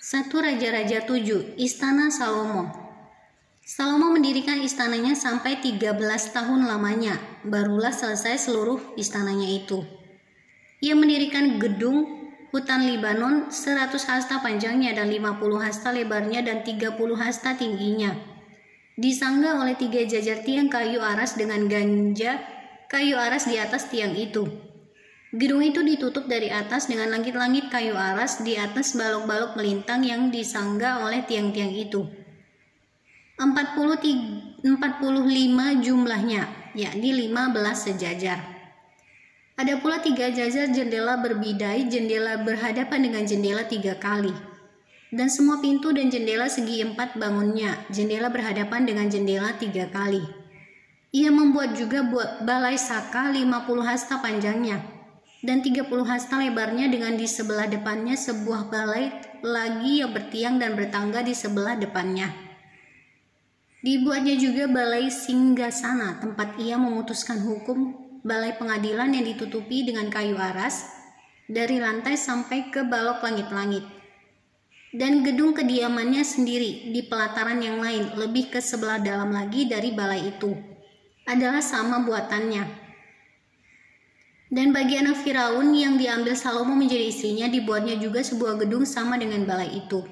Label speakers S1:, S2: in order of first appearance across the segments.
S1: 1 Raja-Raja 7, Istana Salomo. Salomo mendirikan istananya sampai 13 tahun lamanya, barulah selesai seluruh istananya itu. Ia mendirikan gedung hutan Libanon 100 hasta panjangnya dan 50 hasta lebarnya dan 30 hasta tingginya. Disangga oleh 3 jajar tiang kayu aras dengan ganja kayu aras di atas tiang itu. Gedung itu ditutup dari atas dengan langit-langit kayu aras di atas balok-balok melintang yang disangga oleh tiang-tiang itu. 45 jumlahnya, yakni 15 sejajar. Ada pula 3 jajar jendela berbidai, jendela berhadapan dengan jendela 3 kali. Dan semua pintu dan jendela segi 4 bangunnya, jendela berhadapan dengan jendela 3 kali. Ia membuat juga balai saka 50 hasta panjangnya, dan 30 hasta lebarnya dengan di sebelah depannya sebuah balai lagi yang bertiang dan bertangga di sebelah depannya. Dibuatnya juga balai singgasana, tempat ia memutuskan hukum, balai pengadilan yang ditutupi dengan kayu aras dari lantai sampai ke balok langit-langit. Dan gedung kediamannya sendiri di pelataran yang lain, lebih ke sebelah dalam lagi dari balai itu, adalah sama buatannya. Dan bagi anak Firaun yang diambil Salomo menjadi istrinya, dibuatnya juga sebuah gedung sama dengan balai itu.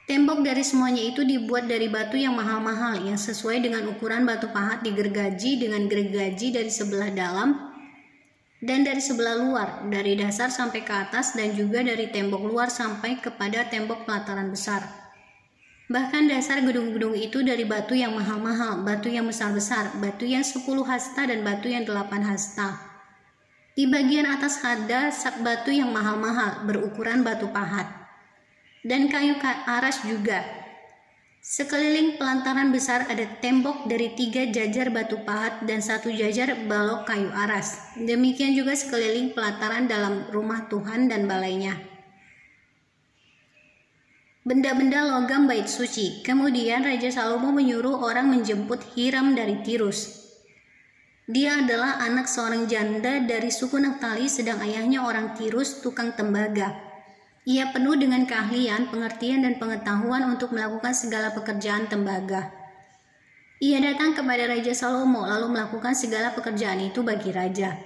S1: Tembok dari semuanya itu dibuat dari batu yang mahal-mahal, yang sesuai dengan ukuran batu pahat digergaji dengan gergaji dari sebelah dalam dan dari sebelah luar, dari dasar sampai ke atas, dan juga dari tembok luar sampai kepada tembok pelataran besar. Bahkan dasar gedung-gedung itu dari batu yang mahal-mahal, batu yang besar-besar, batu yang 10 hasta dan batu yang 8 hasta. Di bagian atas ada batu yang mahal-mahal berukuran batu pahat dan kayu aras juga. Sekeliling pelantaran besar ada tembok dari 3 jajar batu pahat dan 1 jajar balok kayu aras. Demikian juga sekeliling pelataran dalam rumah Tuhan dan balainya. Benda-benda logam bait suci. Kemudian Raja Salomo menyuruh orang menjemput Hiram dari Tirus. Dia adalah anak seorang janda dari suku Naftali, sedang ayahnya orang Tirus, tukang tembaga. Ia penuh dengan keahlian, pengertian, dan pengetahuan untuk melakukan segala pekerjaan tembaga. Ia datang kepada Raja Salomo lalu melakukan segala pekerjaan itu bagi raja.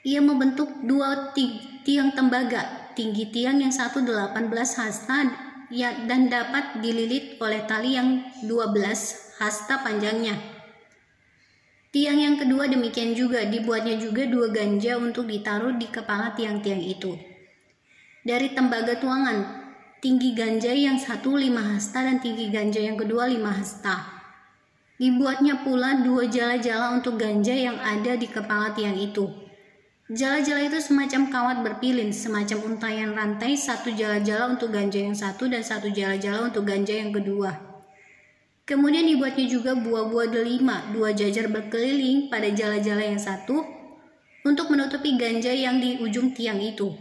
S1: Ia membentuk 2 tiang tembaga, tinggi tiang yang satu 18 hasta dan dapat dililit oleh tali yang 12 hasta panjangnya. Tiang yang kedua demikian juga, dibuatnya juga 2 ganja untuk ditaruh di kepala tiang-tiang itu. Dari tembaga tuangan, tinggi ganja yang satu 5 hasta dan tinggi ganja yang kedua 5 hasta. Dibuatnya pula 2 jala-jala untuk ganja yang ada di kepala tiang itu. Jala-jala itu semacam kawat berpilin, semacam untaian rantai, 1 jala-jala untuk ganja yang satu dan 1 jala-jala untuk ganja yang kedua. Kemudian dibuatnya juga buah-buah delima, 2 jajar berkeliling pada jala-jala yang satu untuk menutupi ganja yang di ujung tiang itu.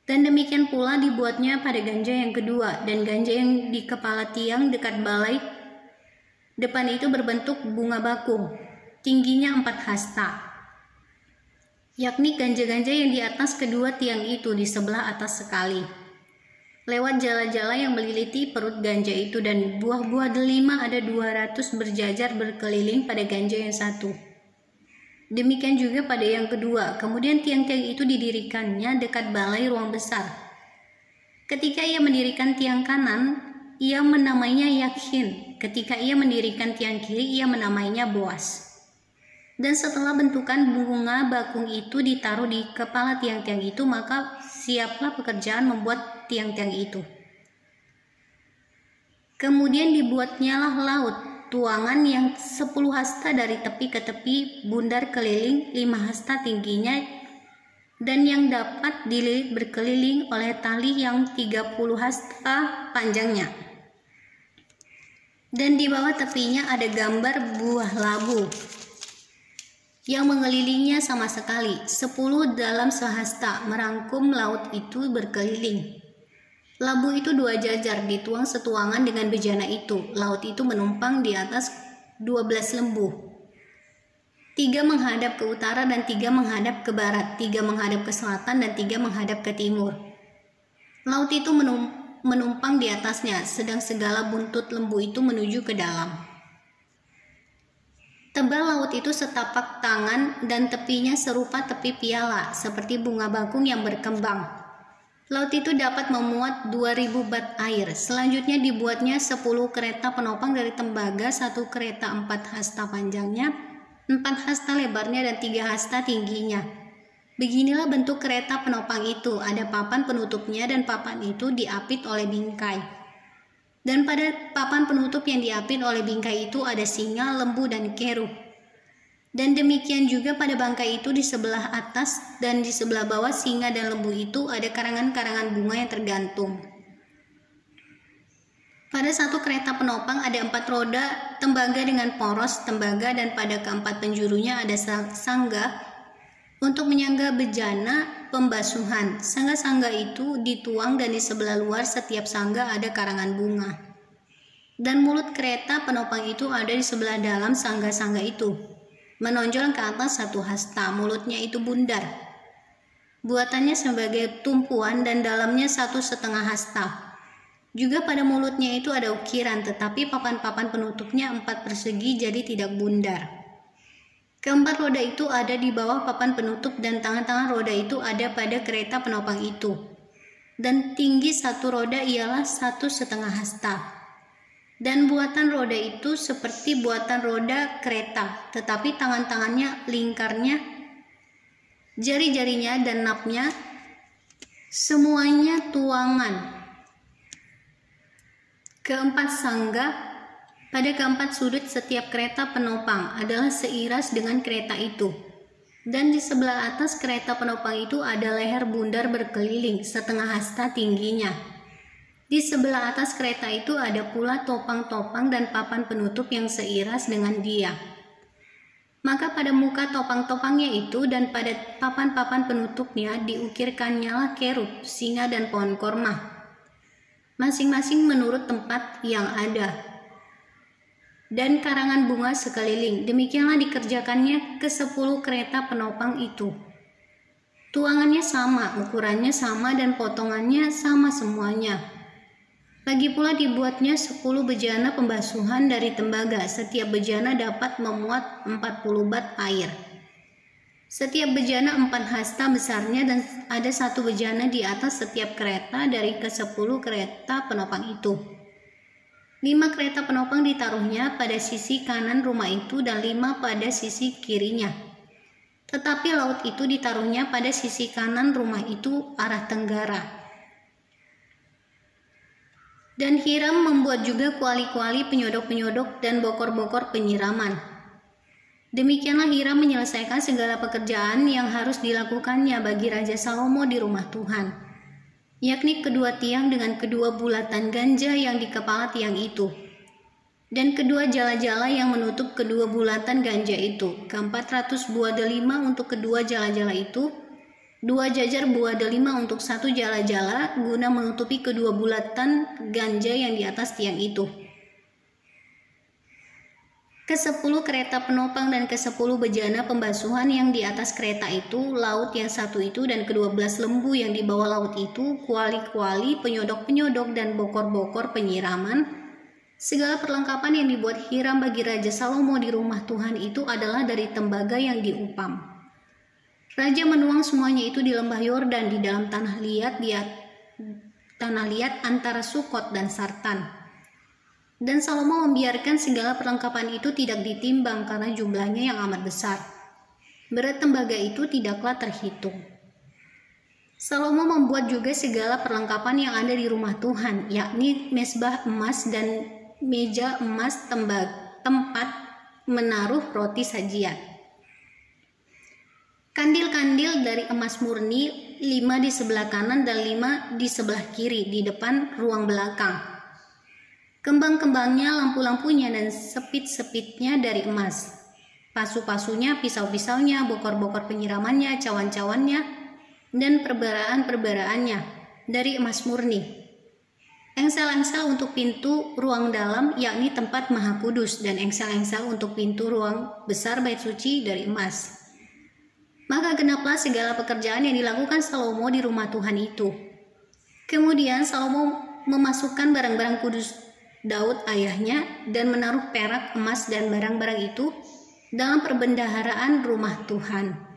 S1: Dan demikian pula dibuatnya pada ganja yang kedua, dan ganja yang di kepala tiang dekat balai depan itu berbentuk bunga bakung, tingginya 4 hasta, yakni ganja-ganja yang di atas kedua tiang itu di sebelah atas sekali. Lewat jala-jala yang meliliti perut ganja itu, dan buah-buah delima ada 200 berjajar berkeliling pada ganja yang satu. Demikian juga pada yang kedua. Kemudian tiang-tiang itu didirikannya dekat balai ruang besar. Ketika ia mendirikan tiang kanan, ia menamainya Yakhin. Ketika ia mendirikan tiang kiri, ia menamainya Boas. Dan setelah bentukan bunga bakung itu ditaruh di kepala tiang-tiang itu, maka siaplah pekerjaan membuat tiang-tiang itu. Kemudian dibuatnyalah laut, tuangan yang 10 hasta dari tepi ke tepi, bundar keliling 5 hasta tingginya, dan yang dapat dililit berkeliling oleh tali yang 30 hasta panjangnya. Dan di bawah tepinya ada gambar buah labu yang mengelilinginya sama sekali, 10 dalam sehasta, merangkum laut itu berkeliling. Labu itu 2 jajar, dituang setuangan dengan bejana itu. Laut itu menumpang di atas 12 lembu. 3 menghadap ke utara dan 3 menghadap ke barat, 3 menghadap ke selatan dan 3 menghadap ke timur. Laut itu menumpang di atasnya, sedang segala buntut lembu itu menuju ke dalam. Tebal laut itu setapak tangan dan tepinya serupa tepi piala, seperti bunga bakung yang berkembang. Laut itu dapat memuat 2000 bat air. Selanjutnya dibuatnya 10 kereta penopang dari tembaga, 1 kereta 4 hasta panjangnya, 4 hasta lebarnya, dan 3 hasta tingginya. Beginilah bentuk kereta penopang itu, ada papan penutupnya dan papan itu diapit oleh bingkai. Dan pada papan penutup yang diapit oleh bingkai itu ada singa, lembu, dan kerub. Dan demikian juga pada bangkai itu di sebelah atas dan di sebelah bawah singa dan lembu itu ada karangan-karangan bunga yang tergantung. Pada satu kereta penopang ada 4 roda tembaga dengan poros tembaga, dan pada keempat penjurunya ada sangga untuk menyangga bejana pembasuhan. Sangga-sangga itu dituang dan di sebelah luar setiap sangga ada karangan bunga. Dan mulut kereta penopang itu ada di sebelah dalam sangga-sangga itu, menonjol ke atas 1 hasta. Mulutnya itu bundar, buatannya sebagai tumpuan, dan dalamnya 1,5 hasta. Juga pada mulutnya itu ada ukiran, tetapi papan-papan penutupnya 4 persegi, jadi tidak bundar. Keempat roda itu ada di bawah papan penutup, dan tangan-tangan roda itu ada pada kereta penopang itu. Dan tinggi 1 roda ialah 1,5 hasta. Dan buatan roda itu seperti buatan roda kereta, tetapi tangan-tangannya, lingkarnya, jari-jarinya, dan napnya semuanya tuangan. Keempat sangga pada keempat sudut setiap kereta penopang adalah seiras dengan kereta itu. Dan di sebelah atas kereta penopang itu ada leher bundar berkeliling 1/2 hasta tingginya. Di sebelah atas kereta itu ada pula topang-topang dan papan penutup yang seiras dengan dia. Maka pada muka topang-topangnya itu dan pada papan-papan penutupnya diukirkannyalah kerub, singa, dan pohon korma, masing-masing menurut tempat yang ada, dan karangan bunga sekeliling. Demikianlah dikerjakannya ke-10 kereta penopang itu. Tuangannya sama, ukurannya sama, dan potongannya sama semuanya. Lagi pula dibuatnya 10 bejana pembasuhan dari tembaga. Setiap bejana dapat memuat 40 bat air. Setiap bejana 4 hasta besarnya, dan ada 1 bejana di atas setiap kereta dari ke-10 kereta penopang itu. 5 kereta penopang ditaruhnya pada sisi kanan rumah itu dan 5 pada sisi kirinya. Tetapi laut itu ditaruhnya pada sisi kanan rumah itu arah tenggara. Dan Hiram membuat juga kuali-kuali penyodok-penyodok dan bokor-bokor penyiraman. Demikianlah Hiram menyelesaikan segala pekerjaan yang harus dilakukannya bagi Raja Salomo di rumah Tuhan, yakni kedua tiang dengan kedua bulatan ganja yang di kepala tiang itu, dan kedua jala-jala yang menutup kedua bulatan ganja itu, ke-400 buah delima untuk kedua jala-jala itu, 2 jajar buah delima untuk 1 jala-jala, guna menutupi kedua bulatan ganja yang di atas tiang itu. Ke-10 kereta penopang dan ke-10 bejana pembasuhan yang di atas kereta itu, laut yang 1 itu, dan ke-12 lembu yang di bawah laut itu, kuali-kuali, penyodok-penyodok, dan bokor-bokor penyiraman. Segala perlengkapan yang dibuat Hiram bagi Raja Salomo di rumah Tuhan itu adalah dari tembaga yang diupam. Raja menuang semuanya itu di lembah Yordan di dalam tanah liat antara Sukot dan Sartan. Dan Salomo membiarkan segala perlengkapan itu tidak ditimbang karena jumlahnya yang amat besar. Berat tembaga itu tidaklah terhitung. Salomo membuat juga segala perlengkapan yang ada di rumah Tuhan, yakni mezbah emas dan meja emas, tempat menaruh roti sajian. Kandil-kandil dari emas murni, 5 di sebelah kanan dan 5 di sebelah kiri di depan ruang belakang. Kembang-kembangnya, lampu-lampunya, dan sepit-sepitnya dari emas. Pasu-pasunya, pisau-pisaunya, bokor-bokor penyiramannya, cawan-cawannya, dan perbaraan-perbaraannya dari emas murni. Engsel-engsel untuk pintu ruang dalam, yakni tempat Maha Kudus, dan engsel-engsel untuk pintu ruang besar bait suci dari emas. Maka genaplah segala pekerjaan yang dilakukan Salomo di rumah Tuhan itu. Kemudian Salomo memasukkan barang-barang kudus Daud ayahnya dan menaruh perak, emas, dan barang-barang itu dalam perbendaharaan rumah Tuhan.